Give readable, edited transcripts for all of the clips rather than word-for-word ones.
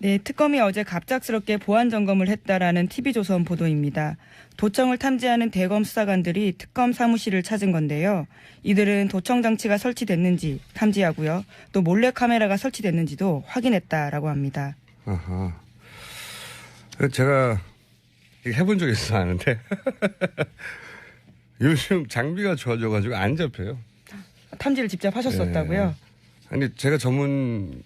네, 특검이 어제 갑작스럽게 보안 점검을 했다라는 TV조선 보도입니다. 도청을 탐지하는 대검 수사관들이 특검 사무실을 찾은 건데요. 이들은 도청 장치가 설치됐는지 탐지하고요. 또 몰래카메라가 설치됐는지도 확인했다라고 합니다. 아하. 제가 해본 적이 있어서 아는데 요즘 장비가 좋아져가지고 안 잡혀요. 탐지를 직접 하셨었다고요? 네. 아니 제가 전문가는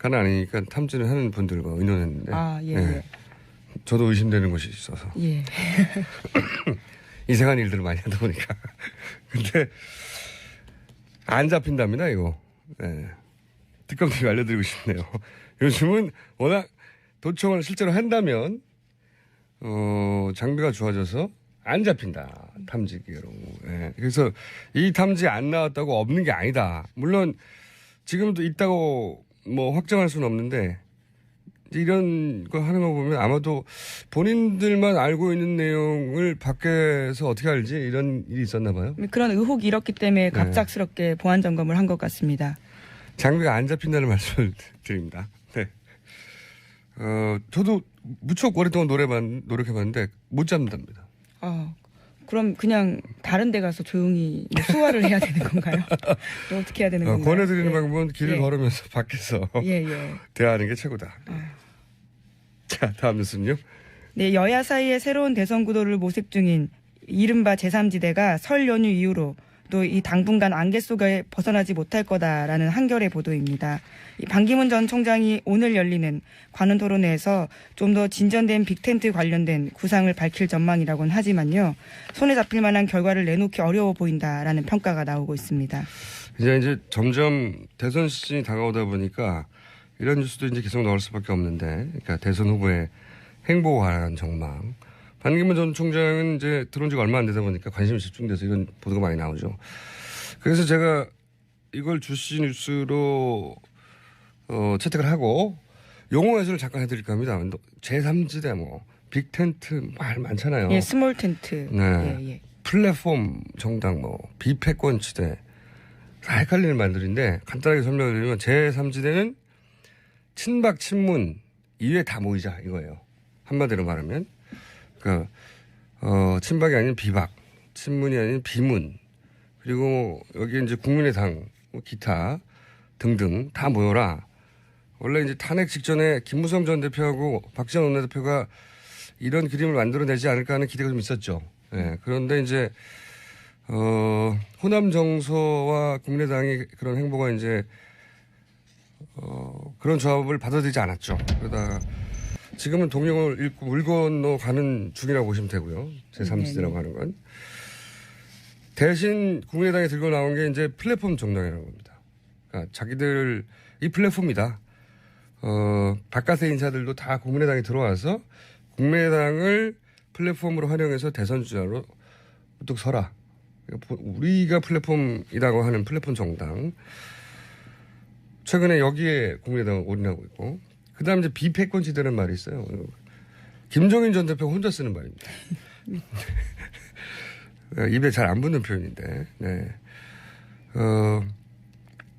아니니까 탐지를 하는 분들과 의논했는데 예. 네. 저도 의심되는 곳이 있어서 예. 이상한 일들을 많이 하다 보니까 근데 안 잡힌답니다 이거. 네. 특검팀이 알려드리고 싶네요. 요즘은 워낙 도청을 실제로 한다면 장비가 좋아져서 안 잡힌다. 탐지기로. 예. 그래서 이 탐지 안 나왔다고 없는 게 아니다. 물론 지금도 있다고 뭐 확정할 수는 없는데 이런 거 하는 거 보면 아마도 본인들만 알고 있는 내용을 밖에서 어떻게 알지? 이런 일이 있었나 봐요. 그런 의혹이 일었기 때문에 갑작스럽게 보안 점검을 한 것 같습니다. 장비가 안 잡힌다는 말씀을 드립니다. 네. 저도 무척 오랫동안 노력해봤는데 못 잡는답니다. 그럼 그냥 다른 데 가서 조용히 수화를 해야 되는 건가요? 또 어떻게 해야 되는 건가요? 권해드리는 방법은 길을 걸으면서 밖에서 대화하는 게 최고다. 자, 다음 뉴스는요. 네, 여야 사이에 새로운 대선 구도를 모색 중인 이른바 제3지대가 설 연휴 이후로 또 이 당분간 안개 속에 벗어나지 못할 거다라는 한겨레 보도입니다. 반기문 전 총장이 오늘 열리는 관훈 토론회에서 좀 더 진전된 빅텐트 관련된 구상을 밝힐 전망이라고는 하지만요. 손에 잡힐 만한 결과를 내놓기 어려워 보인다라는 평가가 나오고 있습니다. 이제 점점 대선 시즌이 다가오다 보니까 이런 뉴스도 이제 계속 나올 수밖에 없는데, 그러니까 대선 후보의 행보화라는 전망. 반기문 전 총장은 이제 들어온 지가 얼마 안 되다 보니까 관심이 집중돼서 이런 보도가 많이 나오죠. 그래서 제가 이걸 주시 뉴스로 채택을 하고 용어 해설을 잠깐 해드릴까 합니다. 제3지대 빅텐트 말 많잖아요. 예, 스몰 텐트. 네. 예. 플랫폼 정당 비패권지대 다 헷갈리는 말들인데 간단하게 설명을 드리면 제3지대는 친박 친문 이외에 다 모이자 이거예요. 한마디로 말하면. 친박이 아닌 비박, 친문이 아닌 비문, 그리고 여기 이제 국민의당, 기타 등등 다 모여라. 원래 이제 탄핵 직전에 김무성 전 대표하고 박지원 원내대표가 이런 그림을 만들어내지 않을까 하는 기대가 좀 있었죠. 예, 그런데 이제, 호남 정서와 국민의당이 그런 행보가 이제, 그런 조합을 받아들이지 않았죠. 그러다가 지금은 동력을 잃고 물 건너 가는 중이라고 보시면 되고요. 제3지대라고 하는 건. 대신 국민의당이 들고 나온 게 이제 플랫폼 정당이라는 겁니다. 그러니까 자기들 이 플랫폼이다. 바깥의 인사들도 다 국민의당에 들어와서 국민의당을 플랫폼으로 활용해서 대선 주자로 우뚝 서라. 우리가 플랫폼이라고 하는 플랫폼 정당. 최근에 여기에 국민의당을 올인하고 있고. 그 다음에 이제 비패권지대라는 말이 있어요. 김종인 전 대표가 혼자 쓰는 말입니다. 입에 잘 안 붙는 표현인데, 네.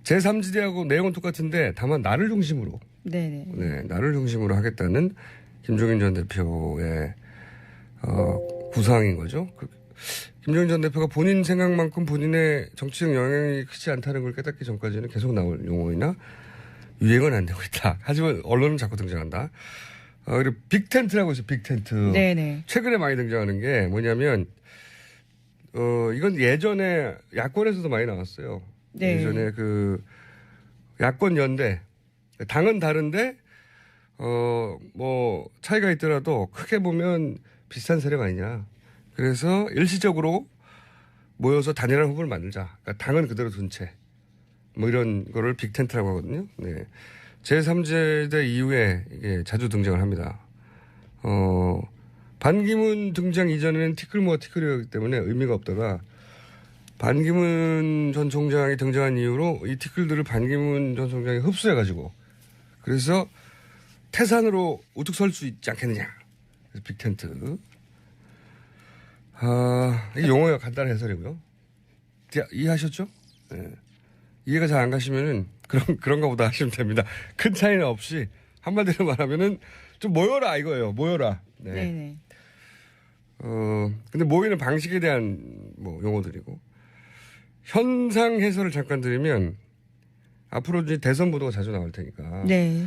제3지대하고 내용은 똑같은데 다만 나를 중심으로. 네, 나를 중심으로 하겠다는 김종인 전 대표의, 구상인 거죠. 김종인 전 대표가 본인 생각만큼 본인의 정치적 영향이 크지 않다는 걸 깨닫기 전까지는 계속 나올 용어이나 유행은 안 되고 있다. 하지만 언론은 자꾸 등장한다. 그리고 빅텐트라고 있어요. 빅텐트. 네네. 최근에 많이 등장하는 게 뭐냐면 이건 예전에 야권에서도 많이 나왔어요. 네. 예전에 야권 연대 당은 다른데 차이가 있더라도 크게 보면 비슷한 세력 아니냐. 그래서 일시적으로 모여서 단일한 후보를 만들자. 그러니까 당은 그대로 둔 채. 이런 거를 빅텐트라고 하거든요. 네. 제3지대 이후에 이게 자주 등장을 합니다. 반기문 등장 이전에는 티끌모아 티끌이었기 때문에 의미가 없다가 반기문 전 총장이 등장한 이후로 이 티끌들을 반기문 전 총장이 흡수해가지고 그래서 태산으로 우뚝 설 수 있지 않겠느냐. 그래서 빅텐트. 이 용어가 간단한 해설이고요. 이해하셨죠? 네. 이해가 잘 안 가시면은 그런가 보다 하시면 됩니다. 큰 차이는 없이 한마디로 말하면은 좀 모여라 이거예요. 모여라. 네. 네네. 근데 모이는 방식에 대한 뭐 용어들이고 현상 해설을 잠깐 드리면 앞으로 이제 대선 보도가 자주 나올 테니까. 네.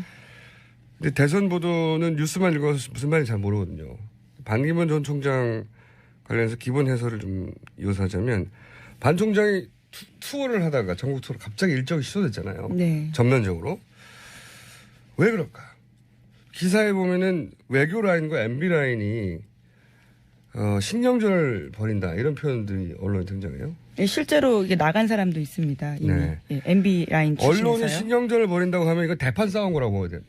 근데 대선 보도는 뉴스만 읽어서 무슨 말인지 잘 모르거든요. 반기문 전 총장 관련해서 기본 해설을 좀 이어서 하자면 반 총장이 투어를 하다가 전국 투어를 갑자기 일정이 취소됐잖아요. 네. 전면적으로. 왜 그럴까? 기사에 보면은 외교 라인과 MB 라인이 신경전을 벌인다 이런 표현들이 언론에 등장해요. 예, 실제로 이게 나간 사람도 있습니다. 이미. 네. 예, MB 라인 출신에서요. 언론이 신경전을 벌인다고 하면 이거 대판 싸운 거라고 봐야 돼요.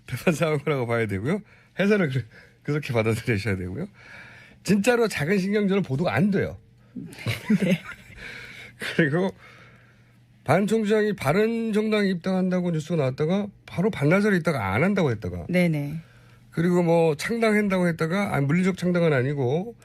대판 싸운 거라고 봐야 되고요. 해설을 그렇게 받아들이셔야 되고요. 진짜로 작은 신경전은 보도가 안 돼요. 네. 그리고 반 총장이 바른정당에 입당한다고 뉴스가 나왔다가 바로 반나절에 있다가 안 한다고 했다가 네네. 그리고 뭐 창당한다고 했다가 물리적 창당은 아니고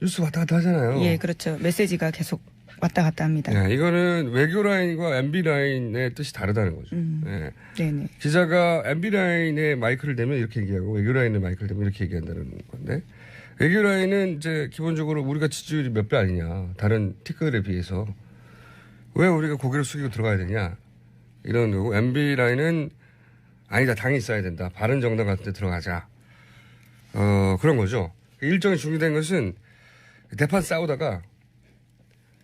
뉴스 왔다 갔다 하잖아요. 예, 그렇죠. 메시지가 계속 왔다 갔다 합니다. 네, 이거는 외교 라인과 MB 라인의 뜻이 다르다는 거죠. 네. 네네. 기자가 MB 라인에 마이크를 대면 이렇게 얘기하고 외교 라인에 마이크를 대면 이렇게 얘기한다는 건데 외교 라인은 이제 기본적으로 우리가 지지율이 몇 배 아니냐 다른 티끌에 비해서 왜 우리가 고개를 숙이고 들어가야 되냐 이런 거고 MB 라인은 아니다 당이 있어야 된다 바른정당 같은 데 들어가자 그런 거죠. 일정이 중지된 것은 대판 싸우다가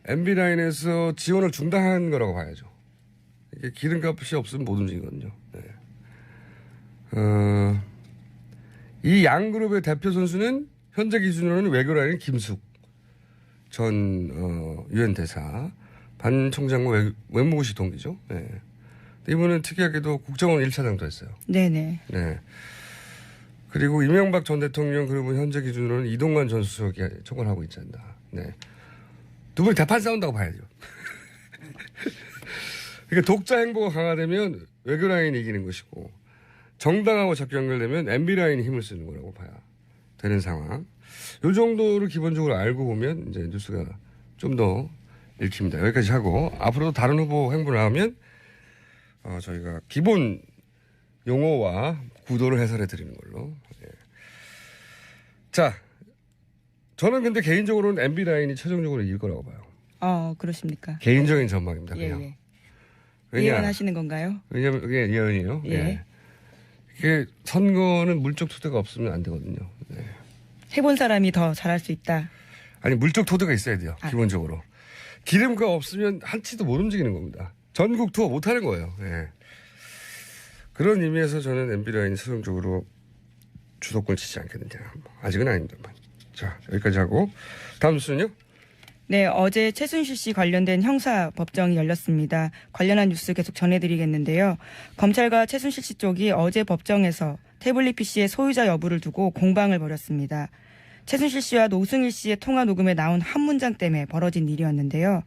MB 라인에서 지원을 중단한 거라고 봐야죠. 이게 기름값이 없으면 못 움직이거든요. 네. 이 양그룹의 대표 선수는 현재 기준으로는 외교 라인 김숙 전 유엔 대사 반 총장과 외무고시 동기죠. 네. 이분은 특이하게도 국정원 1차장도 했어요. 네네. 네. 그리고 이명박 전 대통령 그리고 현재 기준으로는 이동관 전 수석이 총괄하고 있지 않나. 네. 두 분이 대판 싸운다고 봐야죠. 그러니까 독자 행보가 강화되면 외교 라인이 이기는 것이고 정당하고 적격 연결되면 MB 라인이 힘을 쓰는 거라고 봐야 되는 상황. 이 정도를 기본적으로 알고 보면 이제 뉴스가 좀 더 읽힙니다. 여기까지 하고 앞으로도 다른 후보 행보를 하면 저희가 기본 용어와 구도를 해설해 드리는 걸로. 예. 자, 저는 근데 개인적으로는 MB 라인이 최종적으로 이길 거라고 봐요. 그러십니까? 개인적인 전망입니다. 예, 그냥. 예. 왜냐? 예언하시는 건가요? 왜냐면 그게 예언이에요. 예. 예. 이게 선거는 물적 토대가 없으면 안 되거든요. 네. 해본 사람이 더 잘할 수 있다. 아니 물적 토대가 있어야 돼요. 기본적으로. 기름가 없으면 한치도 못 움직이는 겁니다. 전국 투어 못 하는 거예요. 예. 그런 의미에서 저는 MB 라인이 최종적으로 주도권을 치지 않겠느냐. 아직은 아닙니다만. 자, 여기까지 하고 다음 뉴스는요? 네, 어제 최순실 씨 관련된 형사 법정이 열렸습니다. 관련한 뉴스 계속 전해드리겠는데요. 검찰과 최순실 씨 쪽이 어제 법정에서 태블릿 PC의 소유자 여부를 두고 공방을 벌였습니다. 최순실 씨와 노승일 씨의 통화 녹음에 나온 한 문장 때문에 벌어진 일이었는데요.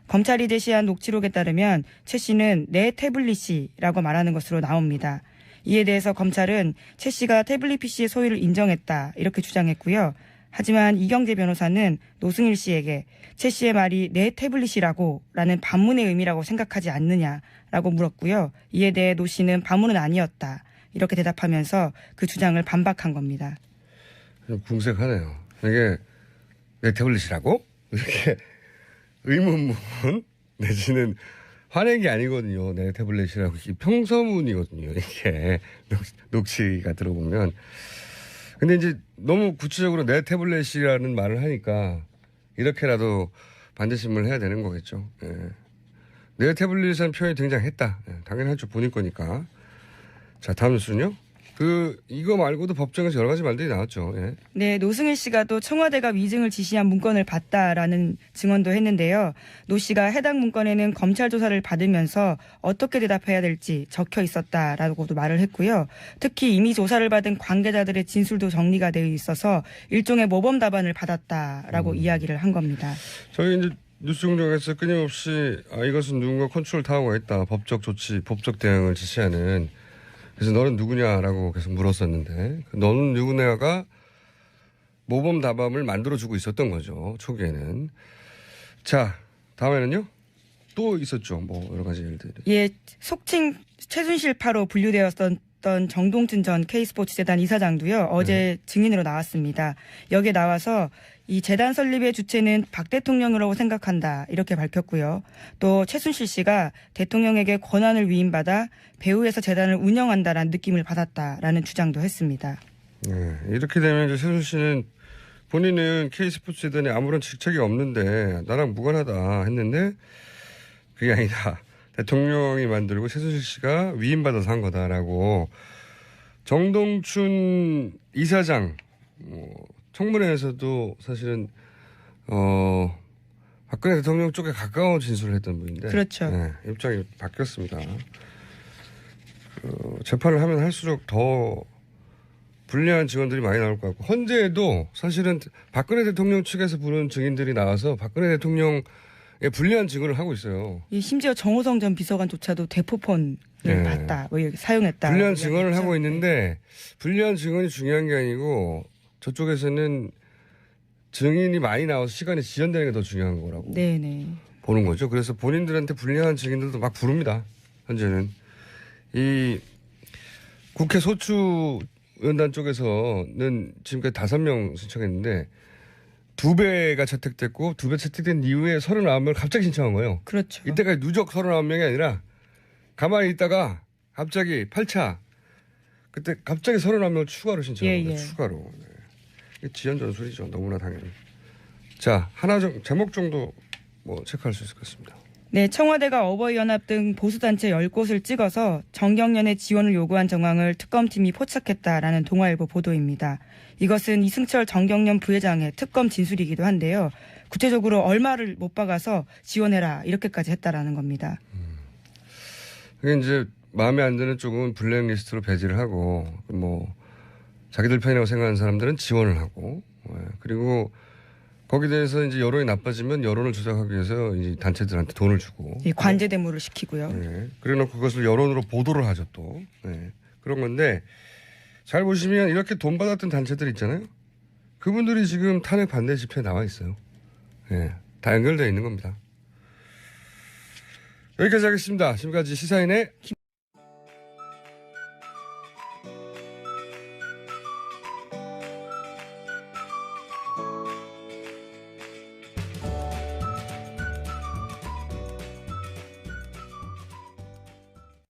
검찰이 제시한 녹취록에 따르면 최 씨는 내 태블릿이라고 말하는 것으로 나옵니다. 이에 대해서 검찰은 최 씨가 태블릿 PC의 소유를 인정했다 이렇게 주장했고요. 하지만 이경재 변호사는 노승일 씨에게 최 씨의 말이 내 태블릿이라고 라는 반문의 의미라고 생각하지 않느냐라고 물었고요. 이에 대해 노 씨는 반문은 아니었다 이렇게 대답하면서 그 주장을 반박한 겁니다. 궁색하네요. 이게 내 태블릿이라고? 이렇게 의문문 내지는 화낸 게 아니거든요. 내 태블릿이라고 평서문이거든요. 이게 녹취가 들어보면. 근데 이제 너무 구체적으로 내 태블릿이라는 말을 하니까 이렇게라도 반대신문을 해야 되는 거겠죠. 예. 내 태블릿이라는 표현이 등장했다. 예, 당연하죠. 본인 거니까. 자, 다음 뉴스는요. 이거 말고도 법정에서 여러 가지 말들이 나왔죠. 예. 네, 노승일 씨가 또 청와대가 위증을 지시한 문건을 봤다라는 증언도 했는데요. 노 씨가 해당 문건에는 검찰 조사를 받으면서 어떻게 대답해야 될지 적혀 있었다라고도 말을 했고요. 특히 이미 조사를 받은 관계자들의 진술도 정리가 되어 있어서 일종의 모범 답안을 받았다라고 이야기를 한 겁니다. 저희 이제 뉴스 공장에서 끊임없이 이것은 누군가 컨트롤 타워가 있다. 법적 조치, 법적 대응을 지시하는. 그래서 너는 누구냐라고 계속 물었었는데 너는 누구냐가 모범 답안을 만들어주고 있었던 거죠. 초기에는. 자, 다음에는요. 또 있었죠. 뭐 여러 가지 일들이. 예, 속칭 최순실파로 분류되었던 정동진 전 K스포츠 재단 이사장도요, 어제 증인으로 나왔습니다. 여기에 나와서 이 재단 설립의 주체는 박 대통령이라고 생각한다, 이렇게 밝혔고요. 또 최순실 씨가 대통령에게 권한을 위임받아 배후에서 재단을 운영한다라는 느낌을 받았다라는 주장도 했습니다. 네, 이렇게 되면 이제 최순실 씨는 본인은 K스포츠 재단에 아무런 직책이 없는데 나랑 무관하다 했는데 그게 아니다. 대통령이 만들고 최순실 씨가 위임받아서 한 거다라고 정동춘 이사장 청문회에서도 사실은 박근혜 대통령 쪽에 가까운 진술을 했던 분인데 그렇죠. 네, 입장이 바뀌었습니다. 재판을 하면 할수록 더 불리한 증언들이 많이 나올 것 같고 헌재에도 사실은 박근혜 대통령 측에서 부른 증인들이 나와서 박근혜 대통령의 불리한 증언을 하고 있어요. 심지어 정호성 전 비서관조차도 대포폰을 네. 봤다, 뭐 이렇게 사용했다. 불리한 증언을 하고 있는데 불리한 증언이 중요한 게 아니고 저쪽에서는 증인이 많이 나와서 시간이 지연되는 게 더 중요한 거라고 네네. 보는 거죠. 그래서 본인들한테 불리한 증인들도 막 부릅니다. 현재는. 이 국회 소추위원단 쪽에서는 지금까지 5명 신청했는데 2배가 채택됐고 2배 채택된 이후에 39명을 갑자기 신청한 거예요. 그렇죠. 이때까지 누적 39명이 아니라 가만히 있다가 갑자기 8차 그때 갑자기 39명을 추가로 신청한 거예요. 추가로. 네. 이게 지연 전술이죠. 너무나 당연히. 자, 제목 정도 뭐 체크할 수 있을 것 같습니다. 네, 청와대가 어버이연합 등 보수단체 10곳을 찍어서 정경련의 지원을 요구한 정황을 특검팀이 포착했다라는 동아일보 보도입니다. 이것은 이승철 정경련 부회장의 특검 진술이기도 한데요. 구체적으로 얼마를 못 박아서 지원해라 이렇게까지 했다라는 겁니다. 그게 이제 마음에 안 드는 쪽은 블랙리스트로 배제를 하고 뭐 자기들 편이라고 생각하는 사람들은 지원을 하고 그리고 거기에 대해서 이제 여론이 나빠지면 여론을 조작하기 위해서 이제 단체들한테 돈을 주고. 관제 대무를 시키고요. 네. 그래 놓고 그것을 여론으로 보도를 하죠 또. 네. 그런 건데 잘 보시면 이렇게 돈 받았던 단체들 있잖아요. 그분들이 지금 탄핵 반대 집회에 나와 있어요. 네. 다 연결되어 있는 겁니다. 여기까지 하겠습니다. 지금까지 시사인의